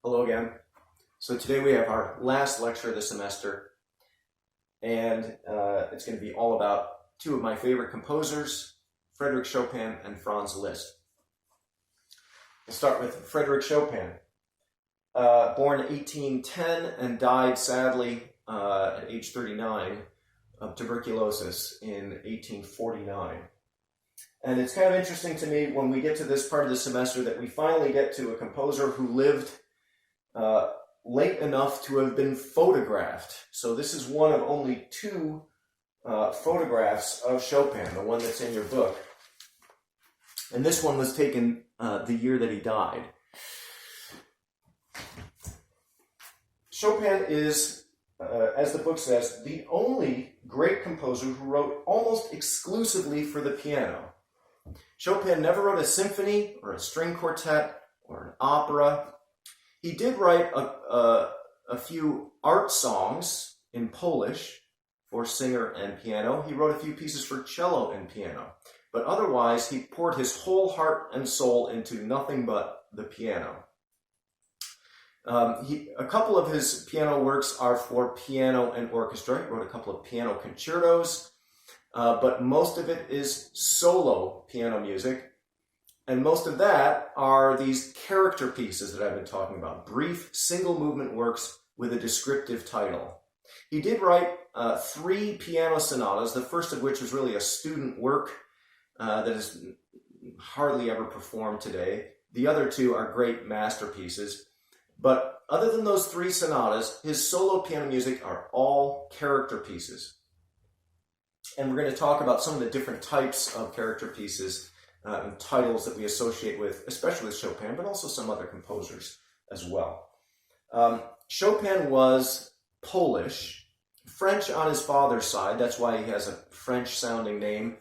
Hello again. So today we have our last lecture of the semester, and it's going to be all about two of my favorite composers, Frédéric Chopin and Franz Liszt. We'll start with Frédéric Chopin, born in 1810 and died sadly at age 39 of tuberculosis in 1849. And it's kind of interesting to me when we get to this part of the semester that we finally get to a composer who lived late enough to have been photographed. So this is one of only two photographs of Chopin, the one that's in your book. And this one was taken the year that he died. Chopin is, as the book says, the only great composer who wrote almost exclusively for the piano. Chopin never wrote a symphony or a string quartet or an opera. He did write a few art songs in Polish for singer and piano. He wrote a few pieces for cello and piano. But otherwise, he poured his whole heart and soul into nothing but the piano. A couple of his piano works are for piano and orchestra. He wrote a couple of piano concertos, but most of it is solo piano music. And most of that are these character pieces that I've been talking about, brief single movement works with a descriptive title. He did write three piano sonatas, the first of which was really a student work that is hardly ever performed today. The other two are great masterpieces. But other than those three sonatas, his solo piano music are all character pieces. And we're going to talk about some of the different types of character pieces and titles that we associate with, especially with Chopin, but also some other composers as well. Chopin was Polish, French on his father's side, that's why he has a French-sounding name,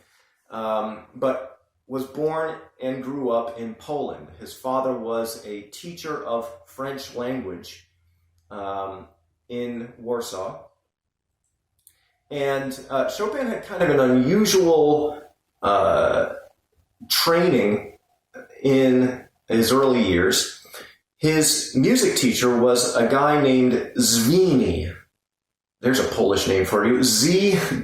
but was born and grew up in Poland. His father was a teacher of French language in Warsaw. And Chopin had kind of an unusual training in his early years. His music teacher was a guy named Zwini. There's a Polish name for you. Zywny.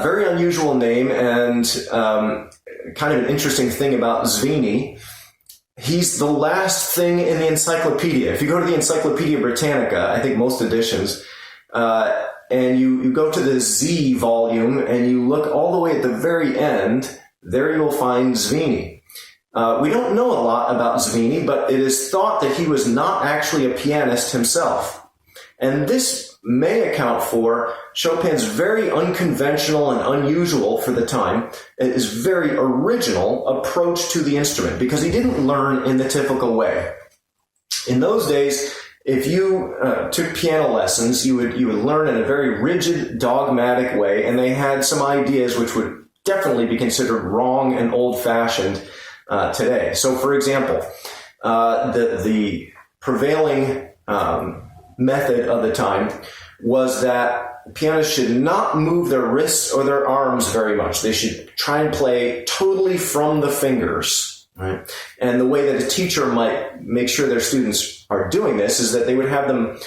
Very unusual name, and kind of an interesting thing about Zwini. He's the last thing in the encyclopedia. If you go to the Encyclopedia Britannica, I think most editions, and you go to the Z volume and you look all the way at the very end, there you will find Zwini. We don't know a lot about Zwini, but it is thought that he was not actually a pianist himself. And this may account for Chopin's very unconventional and unusual for the time, his very original approach to the instrument, because he didn't learn in the typical way. In those days, if you took piano lessons, you would learn in a very rigid, dogmatic way, and they had some ideas which would definitely be considered wrong and old-fashioned today. So, for example, the prevailing method of the time was that pianists should not move their wrists or their arms very much. They should try and play totally from the fingers. Right? And the way that a teacher might make sure their students are doing this is that they would have them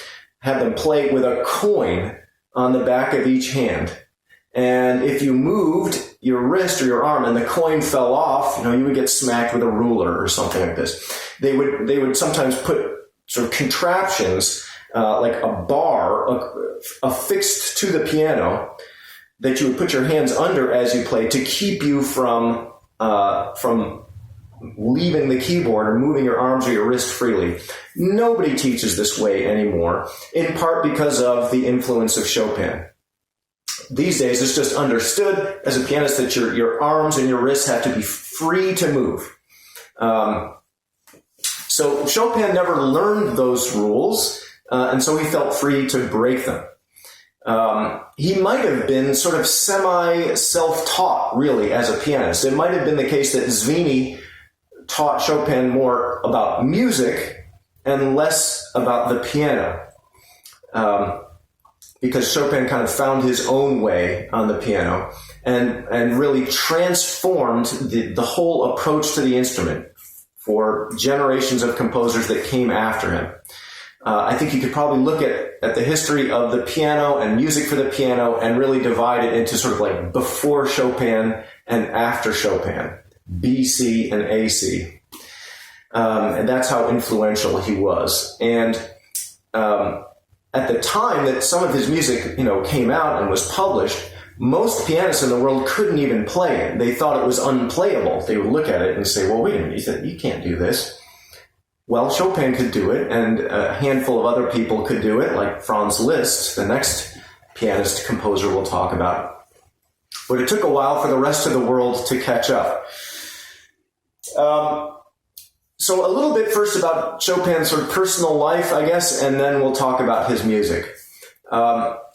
play with a coin on the back of each hand. And if you moved your wrist or your arm and the coin fell off, you would get smacked with a ruler or something like this. They would sometimes put sort of contraptions like a bar affixed to the piano that you would put your hands under as you played to keep you from leaving the keyboard or moving your arms or your wrist freely. Nobody teaches this way anymore, in part because of the influence of Chopin. These days, it's just understood as a pianist that your arms and your wrists have to be free to move. So Chopin never learned those rules, and so he felt free to break them. He might have been sort of semi-self-taught, really, as a pianist. It might have been the case that Zwini taught Chopin more about music and less about the piano. because Chopin kind of found his own way on the piano and really transformed the whole approach to the instrument for generations of composers that came after him. I think you could probably look at the history of the piano and music for the piano and really divide it into sort of like before Chopin and after Chopin, BC and AC. And that's how influential he was. And at the time that some of his music, came out and was published, most pianists in the world couldn't even play it. They thought it was unplayable. They would look at it and say, well, wait a minute, you can't do this. Well, Chopin could do it, and a handful of other people could do it, like Franz Liszt, the next pianist composer we'll talk about. But it took a while for the rest of the world to catch up. So a little bit first about Chopin's sort of personal life, I guess, and then we'll talk about his music.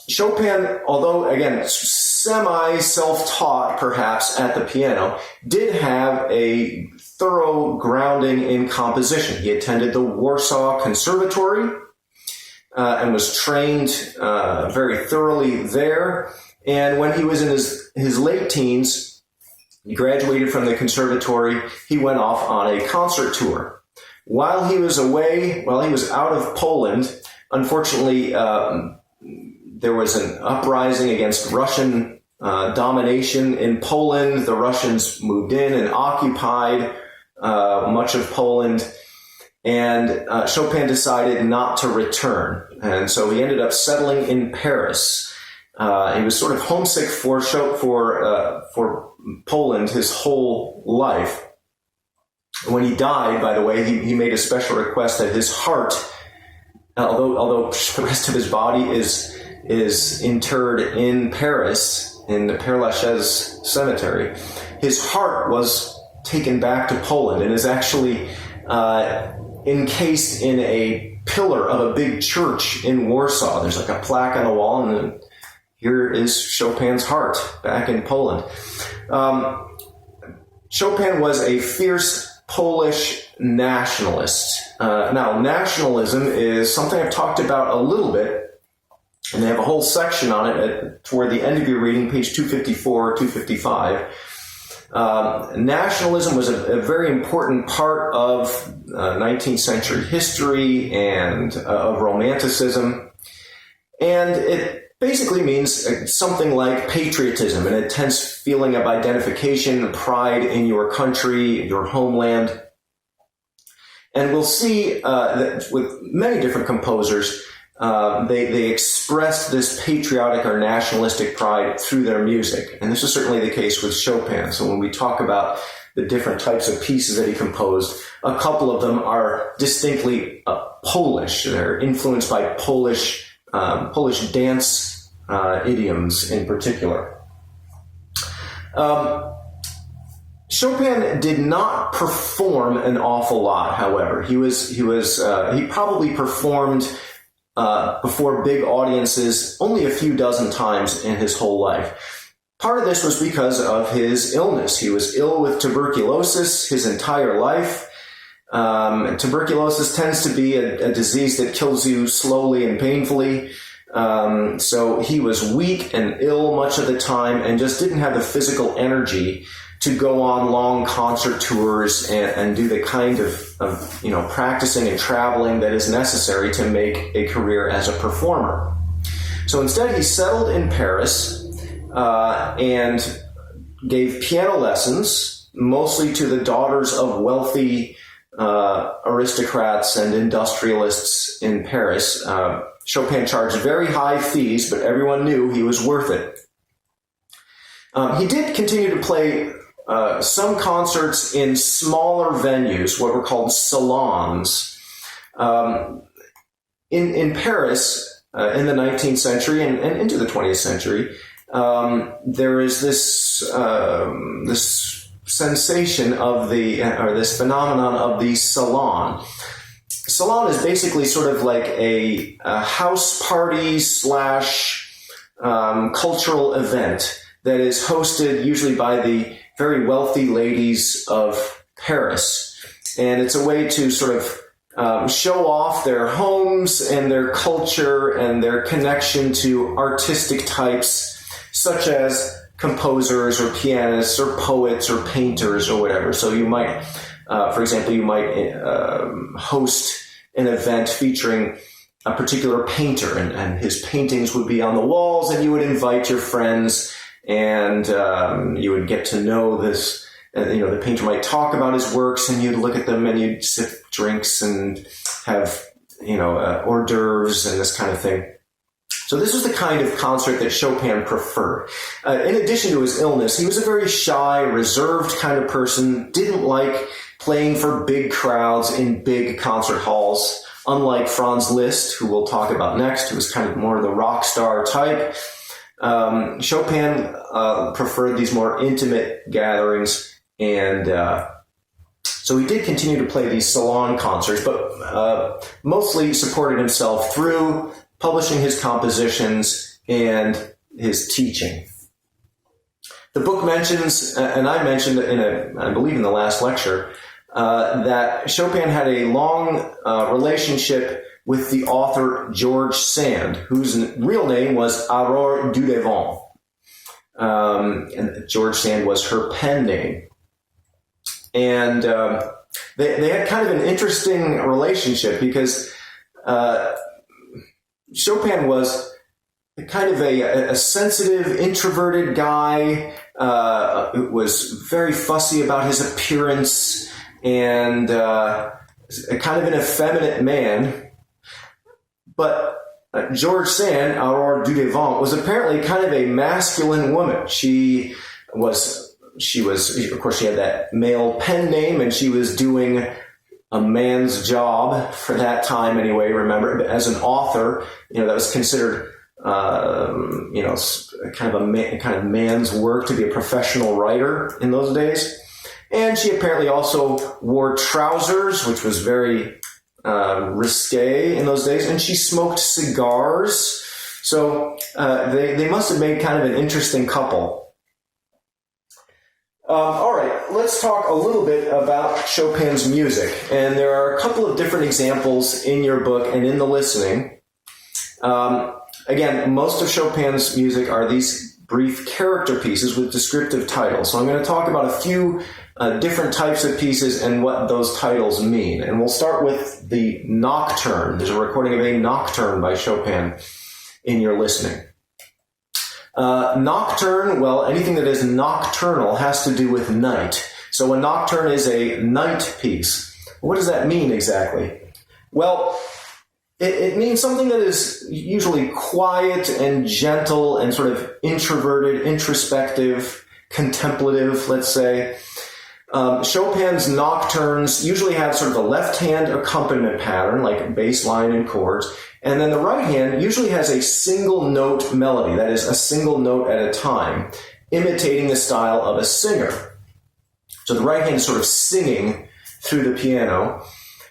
Chopin, although, again, semi-self-taught perhaps at the piano, did have a thorough grounding in composition. He attended the Warsaw Conservatory and was trained very thoroughly there. And when he was in his late teens, he graduated from the conservatory. He went off on a concert tour. While he was away, while he was out of Poland, unfortunately, there was an uprising against Russian domination in Poland. The Russians moved in and occupied much of Poland, and Chopin decided not to return. And so he ended up settling in Paris. He was sort of homesick for Poland his whole life. When he died, by the way, he made a special request that his heart, although the rest of his body is interred in Paris, in the Père Lachaise cemetery, his heart was taken back to Poland and is actually encased in a pillar of a big church in Warsaw. There's like a plaque on the wall, and then here is Chopin's heart back in Poland. Chopin was a fierce Polish nationalist. Now, nationalism is something I've talked about a little bit, and they have a whole section on it toward the end of your reading, page 254, 255. Nationalism was a very important part of 19th century history and of Romanticism. And it basically means something like patriotism, an intense feeling of identification, pride in your country, your homeland. And we'll see that with many different composers, they expressed this patriotic or nationalistic pride through their music. And this is certainly the case with Chopin. So when we talk about the different types of pieces that he composed, a couple of them are distinctly Polish. They're influenced by Polish dance idioms in particular. Chopin did not perform an awful lot, however. He probably performed before big audiences only a few dozen times in his whole life. Part of this was because of his illness. He was ill with tuberculosis his entire life. Tuberculosis tends to be a disease that kills you slowly and painfully. So he was weak and ill much of the time and just didn't have the physical energy to go on long concert tours and do the kind of practicing and traveling that is necessary to make a career as a performer. So instead, he settled in Paris and gave piano lessons, mostly to the daughters of wealthy aristocrats and industrialists in Paris. Chopin charged very high fees, but everyone knew he was worth it. He did continue to play some concerts in smaller venues, what were called salons. In Paris, in the 19th century and into the 20th century, there is this sensation of this phenomenon of the salon. Salon is basically sort of like a house party / cultural event that is hosted usually by the very wealthy ladies of Paris. And it's a way to sort of show off their homes and their culture and their connection to artistic types, such as composers or pianists or poets or painters or whatever. So you might, for example, you might host an event featuring a particular painter, and his paintings would be on the walls, and you would invite your friends, and you would get to know this. The painter might talk about his works, and you'd look at them, and you'd sip drinks and have, hors d'oeuvres and this kind of thing. So this was the kind of concert that Chopin preferred. In addition to his illness, he was a very shy, reserved kind of person, didn't like playing for big crowds in big concert halls, unlike Franz Liszt, who we'll talk about next, who was kind of more the rock star type. Chopin preferred these more intimate gatherings, and so he did continue to play these salon concerts, but mostly supported himself through publishing his compositions and his teaching. The book mentions, and I mentioned I believe in the last lecture, that Chopin had a long relationship with the author George Sand, whose real name was Aurore Dudevant. And George Sand was her pen name. And they had kind of an interesting relationship because Chopin was kind of a sensitive, introverted guy, was very fussy about his appearance, and kind of an effeminate man. But George Sand, Aurore Dudevant, was apparently kind of a masculine woman. She was, of course, she had that male pen name, and she was doing a man's job for that time anyway. Remember, as an author, that was considered, kind of man's work to be a professional writer in those days. And she apparently also wore trousers, which was very risque in those days, and she smoked cigars. So they must have made kind of an interesting couple. All right, let's talk a little bit about Chopin's music. And there are a couple of different examples in your book and in the listening. Again, most of Chopin's music are these brief character pieces with descriptive titles. So I'm going to talk about a few different types of pieces and what those titles mean. And we'll start with the Nocturne. There's a recording of a Nocturne by Chopin in your listening. Nocturne, well, anything that is nocturnal has to do with night. So a nocturne is a night piece. What does that mean exactly? Well, it means something that is usually quiet and gentle and sort of introverted, introspective, contemplative, let's say. Chopin's nocturnes usually have sort of a left-hand accompaniment pattern, like bass line and chords, and then the right hand usually has a single note melody, that is, a single note at a time, imitating the style of a singer. So the right hand is sort of singing through the piano,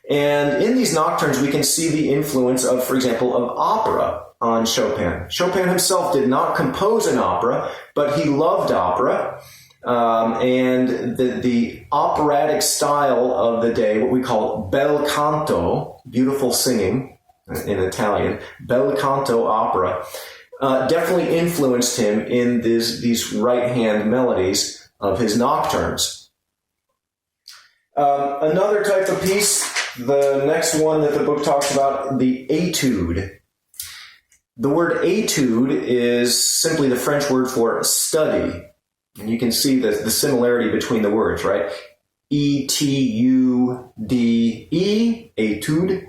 and in these nocturnes we can see the influence of, for example, of opera on Chopin. Chopin himself did not compose an opera, but he loved opera. And the operatic style of the day, what we call bel canto, beautiful singing in Italian, bel canto opera, definitely influenced him in these right-hand melodies of his nocturnes. Another type of piece, the next one that the book talks about, the Etude. The word etude is simply the French word for study. And you can see the similarity between the words, right? E-T-U-D-E, etude,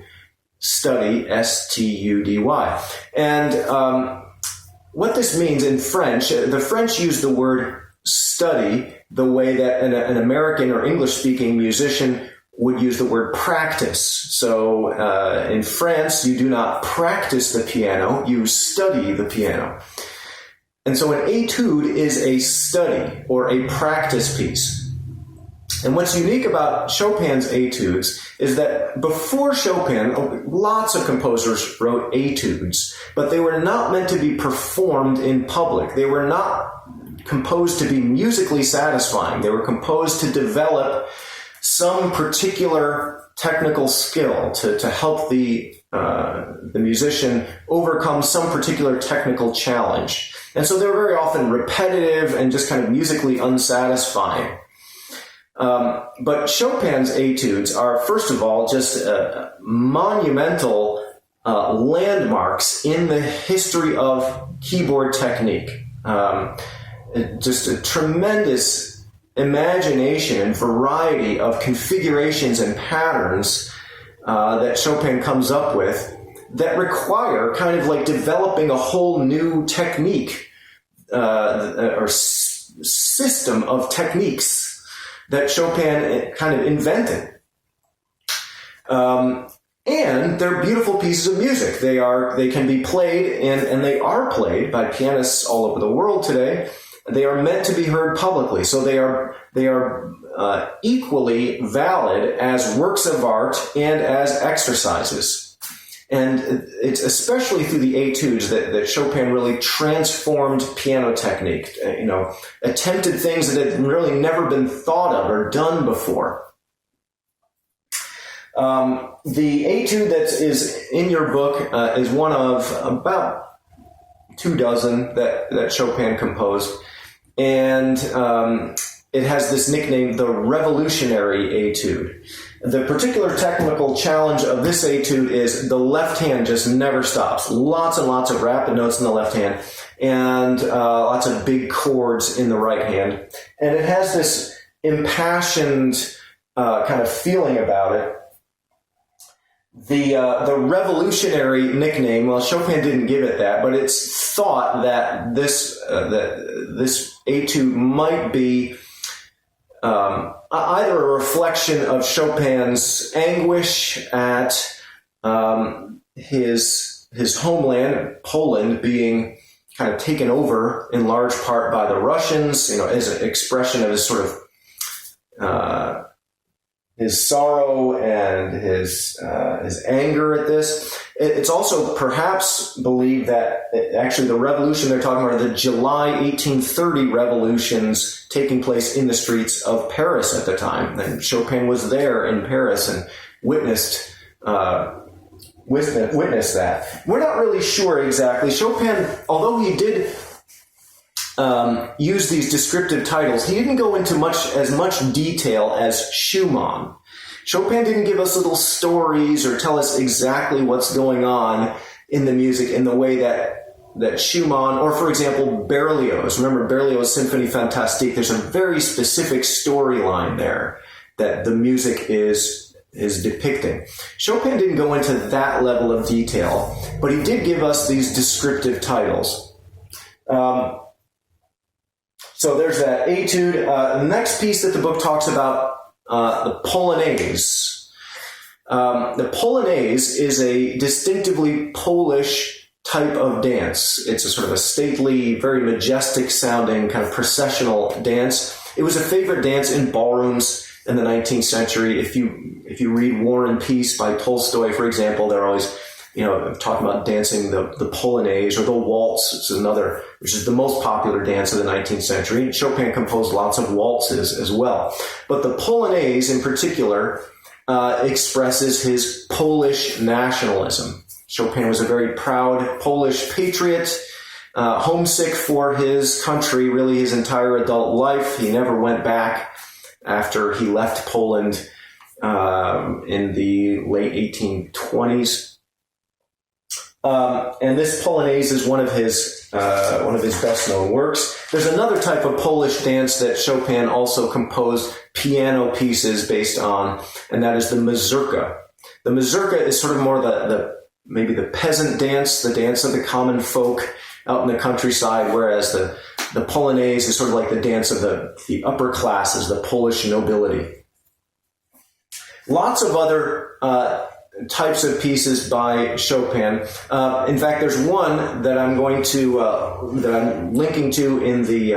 study, S-T-U-D-Y. And what this means in French, the French use the word study the way that an American or English-speaking musician would use the word practice. So in France, you do not practice the piano, you study the piano. And so an etude is a study or a practice piece. And what's unique about Chopin's etudes is that before Chopin, lots of composers wrote etudes, but they were not meant to be performed in public. They were not composed to be musically satisfying. They were composed to develop some particular technical skill to help the musician overcome some particular technical challenge. And so they're very often repetitive and just kind of musically unsatisfying. But Chopin's etudes are, first of all, just monumental landmarks in the history of keyboard technique. Just a tremendous imagination and variety of configurations and patterns that Chopin comes up with that require kind of like developing a whole new technique or system of techniques that Chopin kind of invented. And they're beautiful pieces of music. They can be played, and they are played by pianists all over the world today. They are meant to be heard publicly, so they are equally valid as works of art and as exercises. And it's especially through the etudes that Chopin really transformed piano technique. Attempted things that had really never been thought of or done before. The etude that is in your book is one of about 24 that Chopin composed, and it has this nickname, the Revolutionary Etude. The particular technical challenge of this etude is the left hand just never stops. Lots and lots of rapid notes in the left hand, and lots of big chords in the right hand. And it has this impassioned kind of feeling about it. The revolutionary nickname, well, Chopin didn't give it that, but it's thought that this etude might be either a reflection of Chopin's anguish at his homeland, Poland, being kind of taken over in large part by the Russians, as an expression of his sort of his sorrow and his anger at this. It's also perhaps believed that actually the revolution they're talking about are the July 1830 revolutions taking place in the streets of Paris at the time. And Chopin was there in Paris and witnessed that. We're not really sure exactly. Chopin, although he did use these descriptive titles, he didn't go into as much detail as Schumann. Chopin didn't give us little stories or tell us exactly what's going on in the music in the way that Schumann, or for example, Berlioz. Remember Berlioz' Symphonie Fantastique? There's a very specific storyline there that the music is depicting. Chopin didn't go into that level of detail, but he did give us these descriptive titles. So there's that etude. The next piece that the book talks about, the Polonaise. The Polonaise is a distinctively Polish type of dance. It's a sort of a stately, very majestic sounding kind of processional dance. It was a favorite dance in ballrooms in the 19th century. If you read War and Peace by Tolstoy, for example, they're always talking about dancing the Polonaise, or the waltz, which is the most popular dance of the 19th century. Chopin composed lots of waltzes as well. But the Polonaise in particular expresses his Polish nationalism. Chopin was a very proud Polish patriot, homesick for his country really his entire adult life. He never went back after he left Poland in the late 1820s. And this Polonaise is one of his best known works. There's another type of Polish dance that Chopin also composed piano pieces based on, and that is the mazurka. The mazurka is sort of more maybe the peasant dance, the dance of the common folk out in the countryside, whereas the Polonaise is sort of like the dance of the upper classes, the Polish nobility. Lots of other types of pieces by Chopin. In fact, there's one that I'm going to that I'm linking to in the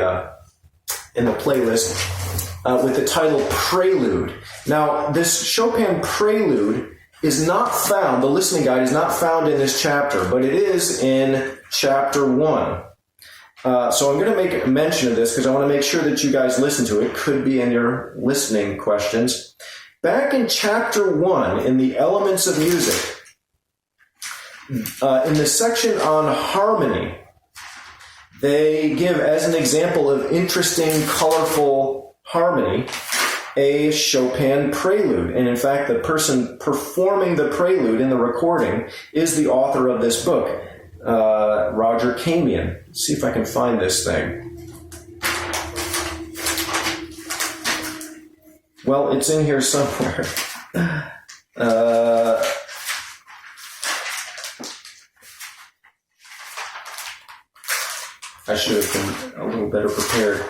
playlist with the title Prelude. Now, this Chopin Prelude is not found. The listening guide is not found in this chapter, but it is in chapter 1. So I'm going to make mention of this because I want to make sure that you guys listen to it. It could be in your listening questions. back in chapter 1, in the Elements of Music, in the section on harmony, they give as an example of interesting, colorful harmony a Chopin Prelude. And in fact, the person performing the prelude in the recording is the author of this book, Roger Kamian. Let's see if I can find this thing. Well, it's in here somewhere. I should have been a little better prepared.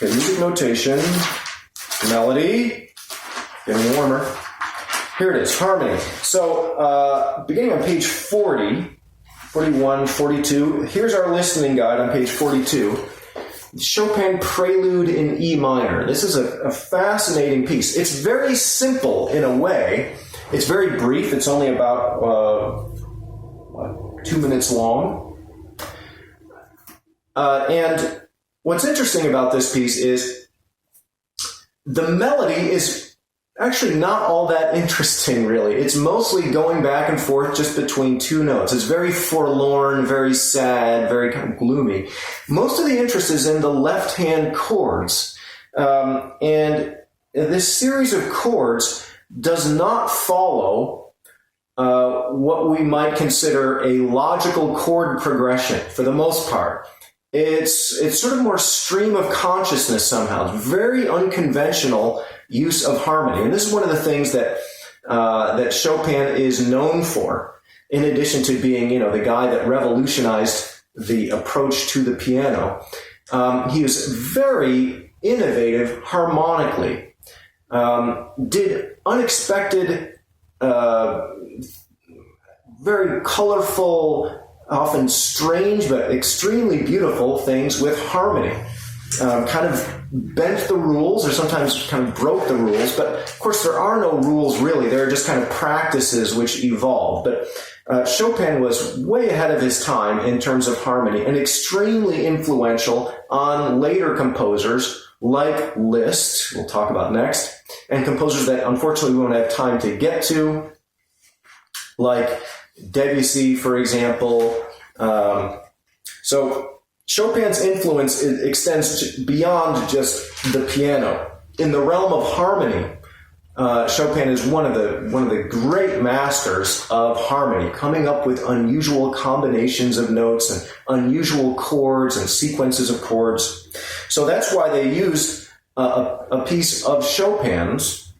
Okay, music notation, melody, getting warmer. Here it is, harmony. So, beginning on page 40, 41, 42, here's our listening guide on page 42. Chopin Prelude in E minor. This is a fascinating piece. It's very simple in a way. It's very brief. It's only about 2 minutes long. And what's interesting about this piece is the melody is actually not all that interesting, really. It's mostly going back and forth just between two notes. It's very forlorn, very sad, very kind of gloomy. Most of the interest is in the left-hand chords. And this series of chords does not follow what we might consider a logical chord progression for the most part. It's sort of more stream of consciousness somehow. It's very unconventional use of harmony. And this is one of the things that that Chopin is known for, in addition to being, the guy that revolutionized the approach to the piano. He was very innovative harmonically, did unexpected, very colorful, often strange but extremely beautiful things with harmony. Kind of bent the rules, or sometimes kind of broke the rules, but of course there are no rules really. There are just kind of practices which evolve. But Chopin was way ahead of his time in terms of harmony, and extremely influential on later composers like Liszt, we'll talk about next, and composers that unfortunately we won't have time to get to, like Debussy, for example. So Chopin's influence extends beyond just the piano. In the realm of harmony, Chopin is one of the great masters of harmony, coming up with unusual combinations of notes and unusual chords and sequences of chords. So that's why they used a piece of Chopin's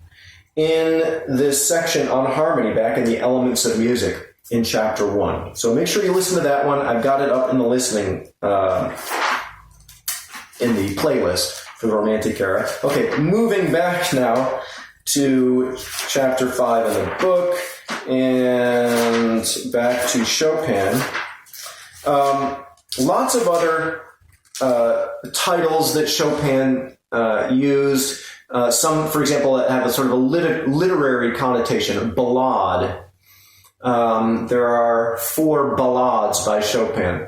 in this section on harmony back in the Elements of Music in chapter 1. So make sure you listen to that one. I've got it up in the listening, in the playlist for the Romantic era. Okay, moving back now to chapter 5 in the book and back to Chopin. Lots of other titles that Chopin used. Some, for example, have a sort of a literary connotation, ballade. There are 4 ballades by Chopin.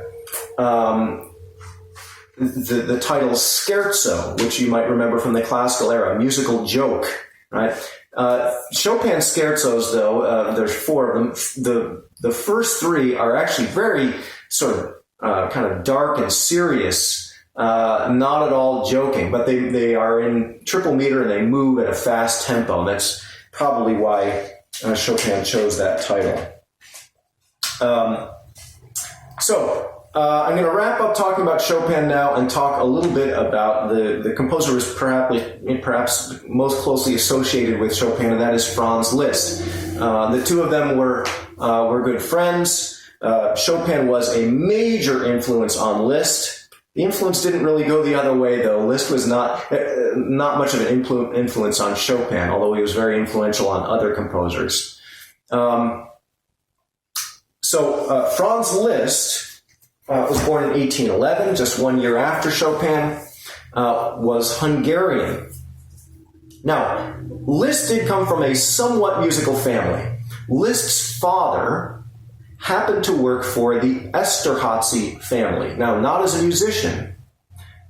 The title Scherzo, which you might remember from the classical era, musical joke, right? Chopin scherzos, though, there's 4 of them. The first 3 are actually very sort of kind of dark and serious, not at all joking, but they are in triple meter and they move at a fast tempo. That's probably why Chopin chose that title. I'm going to wrap up talking about Chopin now and talk a little bit about the composer who is perhaps most closely associated with Chopin, and that is Franz Liszt. The two of them were good friends. Chopin was a major influence on Liszt. The influence didn't really go the other way, though. Liszt was not much of an influence on Chopin, although he was very influential on other composers. Franz Liszt was born in 1811, just 1 year after Chopin, was Hungarian. Now, Liszt did come from a somewhat musical family. Liszt's father happened to work for the Esterházy family. Now, not as a musician,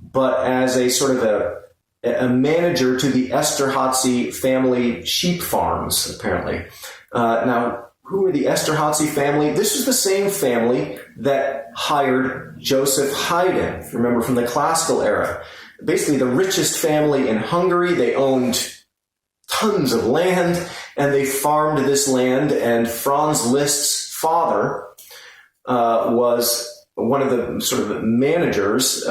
but as a sort of a manager to the Esterházy family sheep farms, apparently. Now, who were the Esterházy family? This was the same family that hired Joseph Haydn, if you remember from the classical era. Basically the richest family in Hungary. They owned tons of land, and they farmed this land, and Franz Liszt's father was one of the sort of managers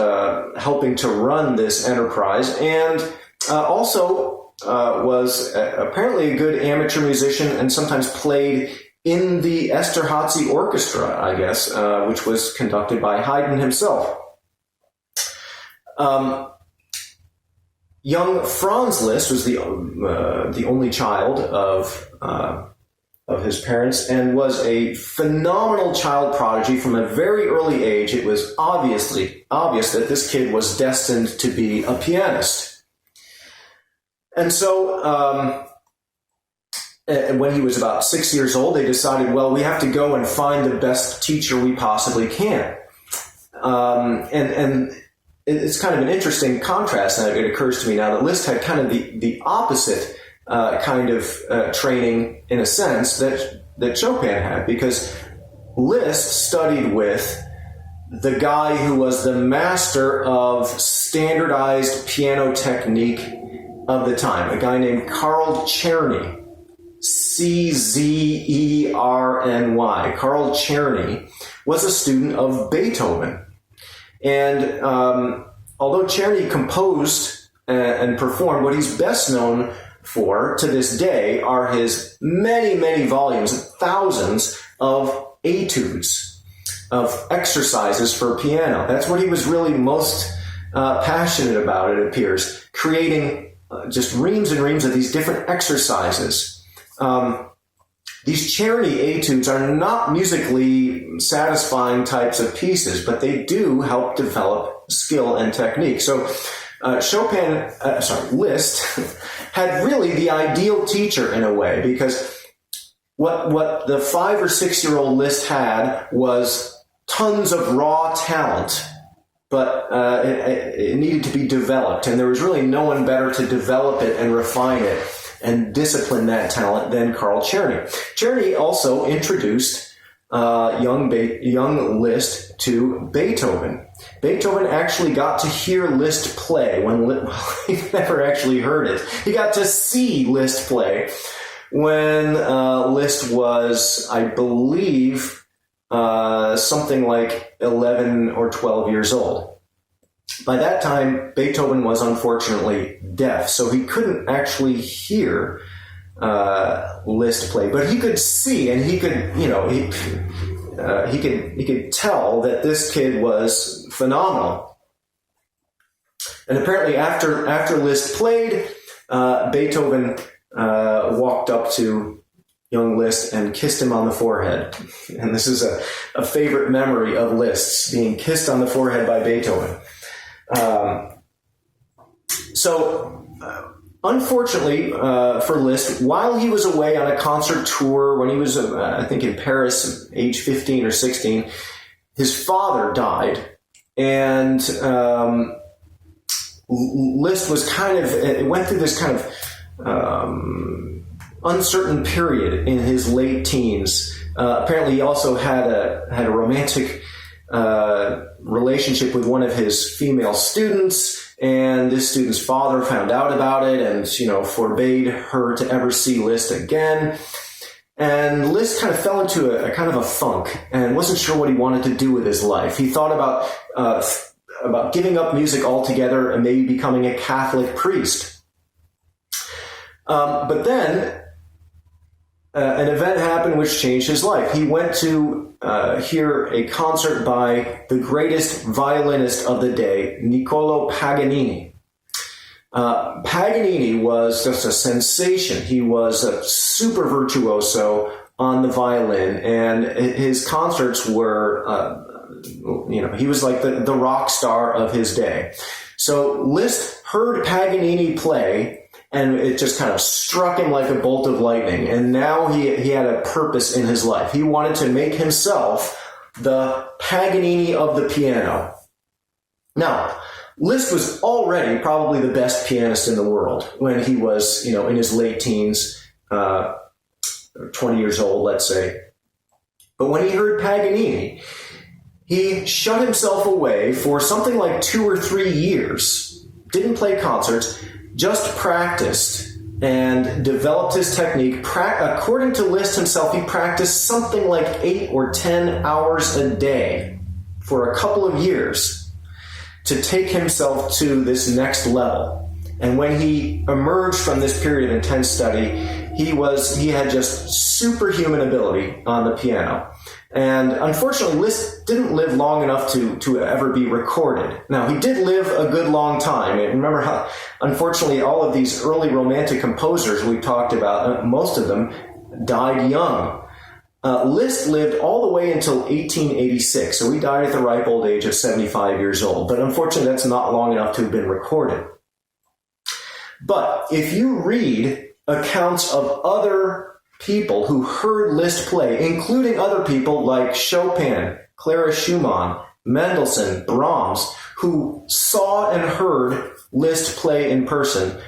helping to run this enterprise, and also was apparently a good amateur musician and sometimes played in the Esterházy orchestra, I guess, which was conducted by Haydn himself. Young Franz Liszt was the only child of his parents, and was a phenomenal child prodigy from a very early age. It was obvious that this kid was destined to be a pianist. And so when he was about 6 years old, they decided, well, we have to go and find the best teacher we possibly can. And it's kind of an interesting contrast, and it occurs to me now that Liszt had kind of the opposite kind of training, in a sense, that Chopin had, because Liszt studied with the guy who was the master of standardized piano technique of the time, a guy named Carl Czerny, Czerny. Carl Czerny was a student of Beethoven. And although Czerny composed and performed, what he's best known for to this day are his many, many volumes, thousands of etudes, of exercises for piano. That's what he was really most passionate about, it appears, creating just reams and reams of these different exercises. These Czerny etudes are not musically satisfying types of pieces, but they do help develop skill and technique. So Liszt had really the ideal teacher in a way, because what the 5 or 6 year old Liszt had was tons of raw talent, but it needed to be developed, and there was really no one better to develop it and refine it and discipline that talent than Carl Czerny. Czerny also introduced young Liszt to Beethoven. Beethoven actually got to hear Liszt play he never actually heard it. He got to see Liszt play when Liszt was, I believe, something like 11 or 12 years old. By that time, Beethoven was unfortunately deaf, so he couldn't actually hear Liszt play, but he could see, and he could, he could tell that this kid was phenomenal. And apparently, after Liszt played, Beethoven walked up to young Liszt and kissed him on the forehead. And this is a favorite memory of Liszt's, being kissed on the forehead by Beethoven. Unfortunately for Liszt, while he was away on a concert tour, when he was, I think, in Paris, age 15 or 16, his father died. And Liszt was went through this kind of uncertain period in his late teens. Apparently, he also had a romantic relationship with one of his female students, and this student's father found out about it and, forbade her to ever see Liszt again. And Liszt kind of fell into a kind of a funk and wasn't sure what he wanted to do with his life. He thought about giving up music altogether and maybe becoming a Catholic priest. But then an event happened which changed his life. He went to hear a concert by the greatest violinist of the day, Niccolò Paganini. Paganini was just a sensation. He was a super virtuoso on the violin, and his concerts were, he was like the rock star of his day. So Liszt heard Paganini play, and it just kind of struck him like a bolt of lightning. And now he had a purpose in his life. He wanted to make himself the Paganini of the piano. Now, Liszt was already probably the best pianist in the world when he was, in his late teens, 20 years old, let's say. But when he heard Paganini, he shut himself away for something like 2 or 3 years, didn't play concerts, just practiced and developed his technique. According to Liszt himself, he practiced something like 8 or 10 hours a day for a couple of years to take himself to this next level. And when he emerged from this period of intense study, he had just superhuman ability on the piano. And unfortunately, Liszt didn't live long enough to ever be recorded. Now, he did live a good long time. And remember how, unfortunately, all of these early romantic composers we talked about, most of them died young. Liszt lived all the way until 1886, so he died at the ripe old age of 75 years old. But unfortunately, that's not long enough to have been recorded. But if you read accounts of other people who heard Liszt play, including other people like Chopin, Clara Schumann, Mendelssohn, Brahms, who saw and heard Liszt play in person,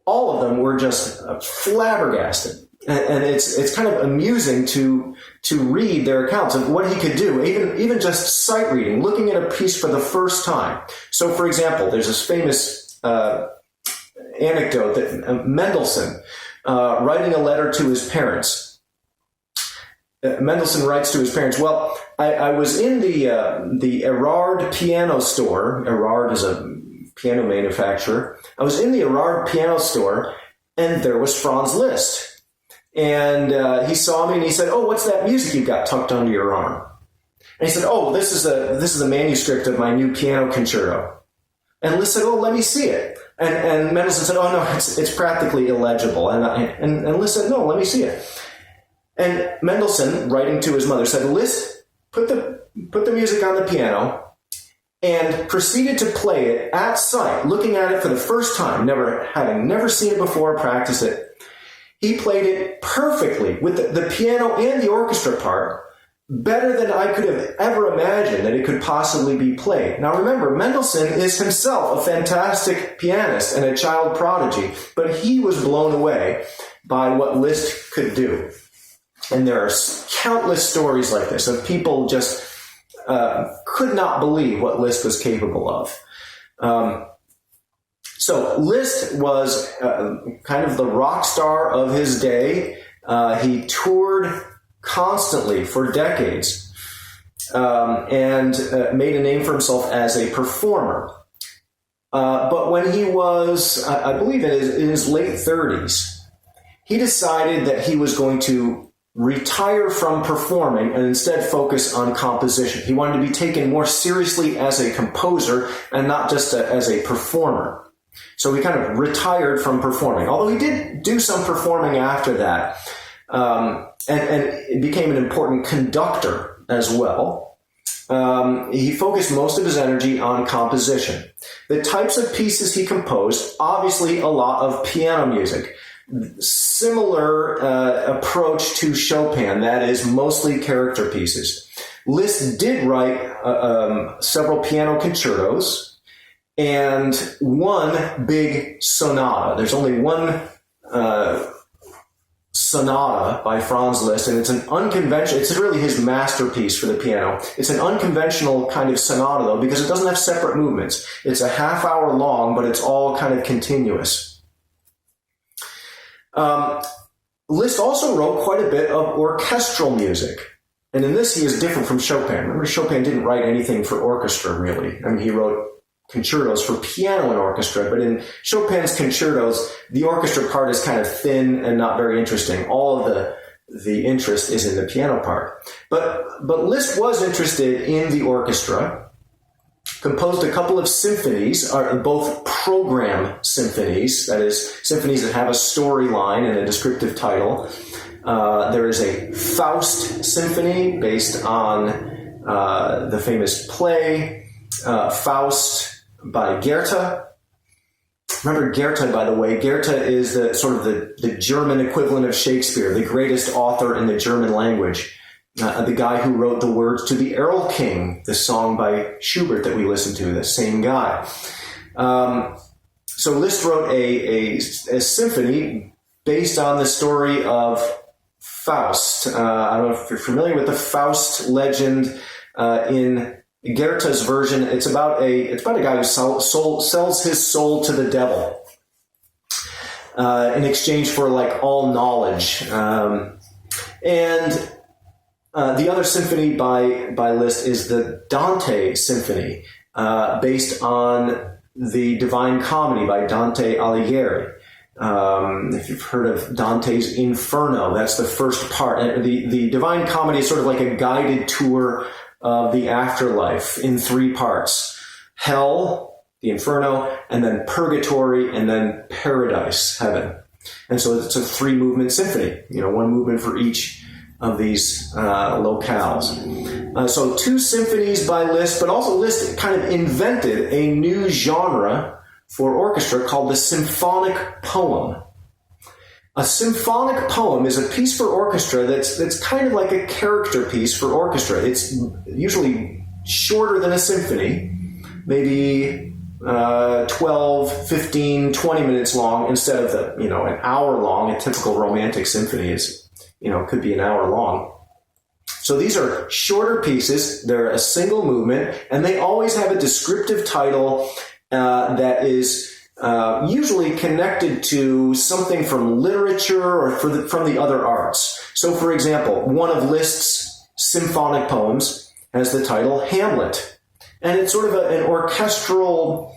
all of them were just flabbergasted. And it's kind of amusing to read their accounts of what he could do, even just sight reading, looking at a piece for the first time. So, for example, there's this famous anecdote that Mendelssohn, writing a letter to his parents, Mendelssohn writes to his parents, well, I was in the Erard piano store. Erard is a piano manufacturer. I was in the Erard piano store, and there was Franz Liszt. And he saw me and he said, oh, what's that music you've got tucked under your arm? And he said, oh, this is a manuscript of my new piano concerto. And Liszt said, oh, let me see it. And Mendelssohn said, oh, no, it's practically illegible. And Liszt said, no, let me see it. And Mendelssohn, writing to his mother, said, Liszt, put the music on the piano, and proceeded to play it at sight, looking at it for the first time, having never seen it before, practiced it. He played it perfectly with the piano and the orchestra part, better than I could have ever imagined that it could possibly be played. Now remember, Mendelssohn is himself a fantastic pianist and a child prodigy, but he was blown away by what Liszt could do. And there are countless stories like this of people just could not believe what Liszt was capable of. So Liszt was kind of the rock star of his day. He toured constantly for decades and made a name for himself as a performer. But when he was, I believe in his late 30s, he decided that he was going to retire from performing and instead focus on composition. He wanted to be taken more seriously as a composer and not just as a performer. So he kind of retired from performing, although he did do some performing after that, and became an important conductor as well. He focused most of his energy on composition. The types of pieces he composed, obviously a lot of piano music. Similar approach to Chopin, that is mostly character pieces. Liszt did write several piano concertos, and one big sonata. There's only one sonata by Franz Liszt, and it's an unconventional, it's really his masterpiece for the piano. It's an unconventional kind of sonata, though, because it doesn't have separate movements. It's a half hour long, but it's all kind of continuous. Liszt also wrote quite a bit of orchestral music. And in this, he is different from Chopin. Remember, Chopin didn't write anything for orchestra, really. I mean, he wrote concertos for piano and orchestra, but in Chopin's concertos, the orchestra part is kind of thin and not very interesting. All of the interest is in the piano part. But Liszt was interested in the orchestra, composed a couple of symphonies, both program symphonies, that is, symphonies that have a storyline and a descriptive title. There is a Faust symphony based on the famous play Faust by Goethe. Remember Goethe, by the way. Goethe is the German equivalent of Shakespeare, the greatest author in the German language. the guy who wrote the words to the Erl King, the song by Schubert that we listened to, the same guy. So Liszt wrote a symphony based on the story of Faust. I don't know if you're familiar with the Faust legend. In Goethe's version, it's about a guy who sells his soul to the devil in exchange for like all knowledge. And the other symphony by Liszt is the Dante Symphony, based on the Divine Comedy by Dante Alighieri. If you've heard of Dante's Inferno, that's the first part. The Divine Comedy is sort of like a guided tour of the afterlife in 3 parts. Hell, the Inferno, and then Purgatory, and then Paradise, Heaven. And so it's a 3-movement symphony, 1 movement for each of these locales. So 2 symphonies by Liszt, but also Liszt kind of invented a new genre for orchestra called the symphonic poem. A symphonic poem is a piece for orchestra that's kind of like a character piece for orchestra. It's usually shorter than a symphony, maybe 12, 15, 20 minutes long instead of an hour long. A typical romantic symphony is, could be an hour long. So these are shorter pieces. They're a single movement, and they always have a descriptive title that is usually connected to something from literature or from the other arts. So, for example, one of Liszt's symphonic poems has the title Hamlet, and it's sort of an orchestral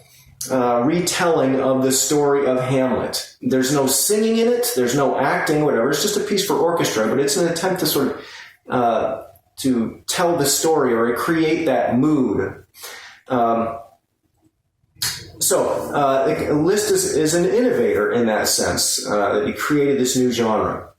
retelling of the story of Hamlet. There's no singing in it, there's no acting, whatever. It's just a piece for orchestra, but it's an attempt to sort of to tell the story or create that mood. So Liszt is an innovator in that sense. He created this new genre.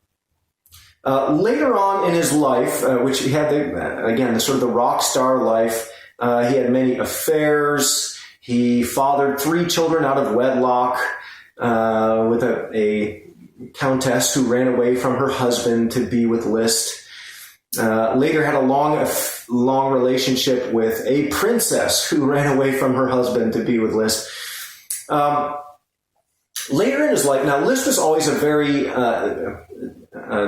Later on in his life, which he had, the sort of the rock star life, he had many affairs. He fathered 3 children out of wedlock with a countess who ran away from her husband to be with Liszt. Later had a long relationship with a princess who ran away from her husband to be with Liszt. Later in his life, now Liszt was always a very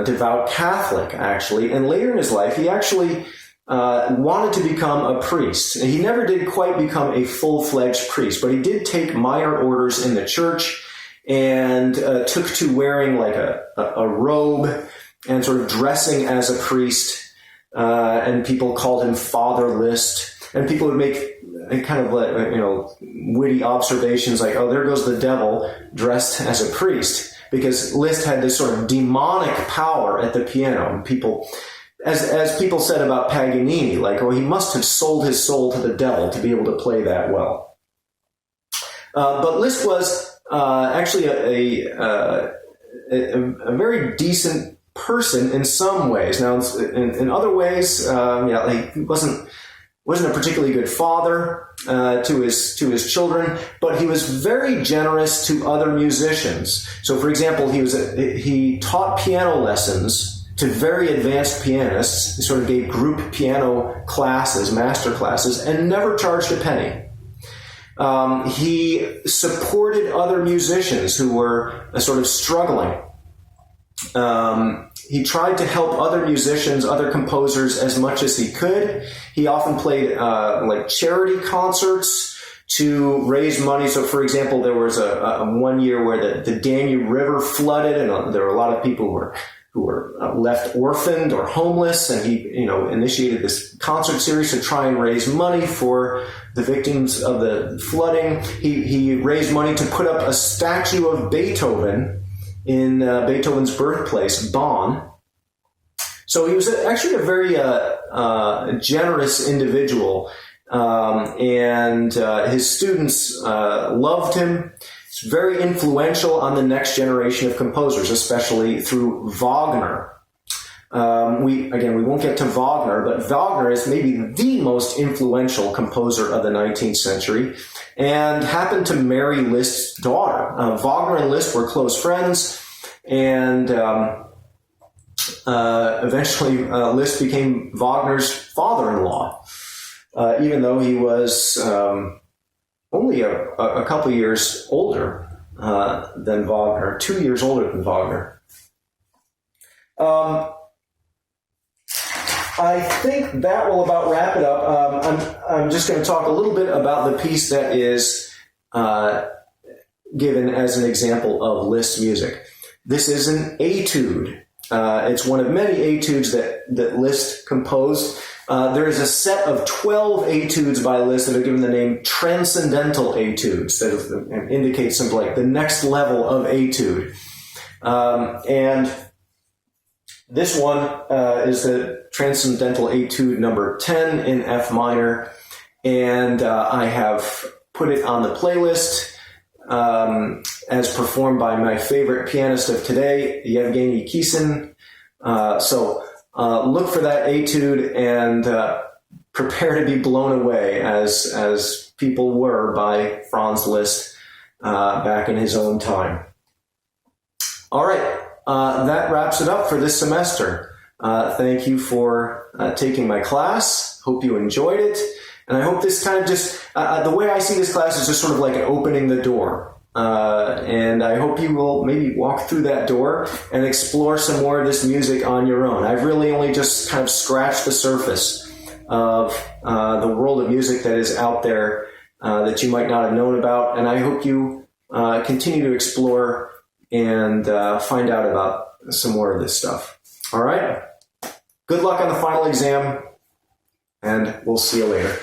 devout Catholic, actually, and later in his life, he actually wanted to become a priest. He never did quite become a full-fledged priest, but he did take minor orders in the church and took to wearing like a robe and sort of dressing as a priest, and people called him Father Liszt, and people would make kind of witty observations like, oh, there goes the devil dressed as a priest, because Liszt had this sort of demonic power at the piano, and people, as people said about Paganini, like, oh, he must have sold his soul to the devil to be able to play that well. But Liszt was actually a very decent person in some ways. Now, in other ways, he wasn't a particularly good father to his children, but he was very generous to other musicians. So, for example, he taught piano lessons to very advanced pianists. He sort of gave group piano classes, master classes, and never charged a penny. He supported other musicians who were sort of struggling. He tried to help other musicians, other composers as much as he could. He often played like charity concerts to raise money. So, for example, there was a one year where the Danube River flooded, and there were a lot of people who were left orphaned or homeless, and he initiated this concert series to try and raise money for the victims of the flooding. He raised money to put up a statue of Beethoven in Beethoven's birthplace, Bonn. So he was actually a very generous individual, and his students loved him. He's very influential on the next generation of composers, especially through Wagner. We won't get to Wagner, but Wagner is maybe the most influential composer of the 19th century and happened to marry Liszt's daughter. Wagner and Liszt were close friends, and Eventually, Liszt became Wagner's father-in-law, even though he was only a couple years older than Wagner, 2 years older than Wagner. I think that will about wrap it up. I'm just going to talk a little bit about the piece that is given as an example of Liszt music. This is an etude. It's one of many etudes that Liszt composed. There is a set of 12 etudes by Liszt that are given the name transcendental etudes, that indicate simply like the next level of etude. And this one is the transcendental etude number 10 in F minor, and I have put it on the playlist as performed by my favorite pianist of today, Yevgeny Kissin. So look for that etude and prepare to be blown away as people were by Franz Liszt back in his own time. All right, that wraps it up for this semester. Thank you for taking my class. Hope you enjoyed it. And I hope this kind of just, the way I see this class is just sort of like opening the door. And I hope you will maybe walk through that door and explore some more of this music on your own. I've really only just kind of scratched the surface of the world of music that is out there that you might not have known about. And I hope you continue to explore and find out about some more of this stuff. All right? Good luck on the final exam, and we'll see you later.